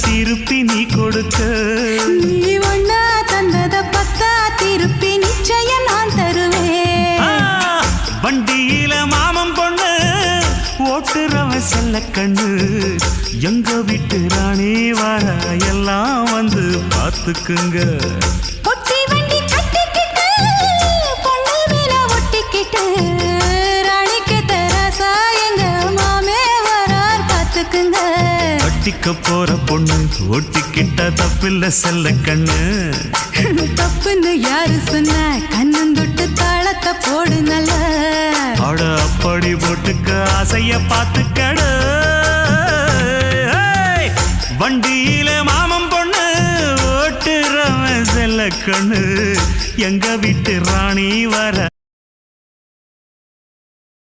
திருப்பி நீ கொடுக்க. நீ ஒண்ணா தந்தத பத்தா திருப்பி நிச்சயம் நான் தருவேன். வண்டியில மாமன் பொண்ணு ஓட்டுறவன் செல்ல கண்ணு. எங்க வீட்டு ராணி வர எல்லாம் வந்து பார்த்துக்குங்க. பொட்டி வண்டி கட்டிக்கிட்டு பொண்ணு மேல ஒட்டிக்கிட்டு ராணிக்கு தராசா எங்க மாமே வரார் பார்த்துக்குங்க. ஒட்டிக்க போற பொண்ணு ஒட்டிக்கிட்ட தப்பில்ல செல்ல கண்ணு. தப்புன்னு யாரு சொன்ன கண்ணந்தொட்டு தாளத்தை போடு நல்ல. அட அப்படி போட்டுக்க ஆசைய பார்த்துக்கட. வண்டியில மாமன் பொண்ணு ஓட்டுறவன் செல்ல கண்ணு. எங்க வீட்டு ராணி வர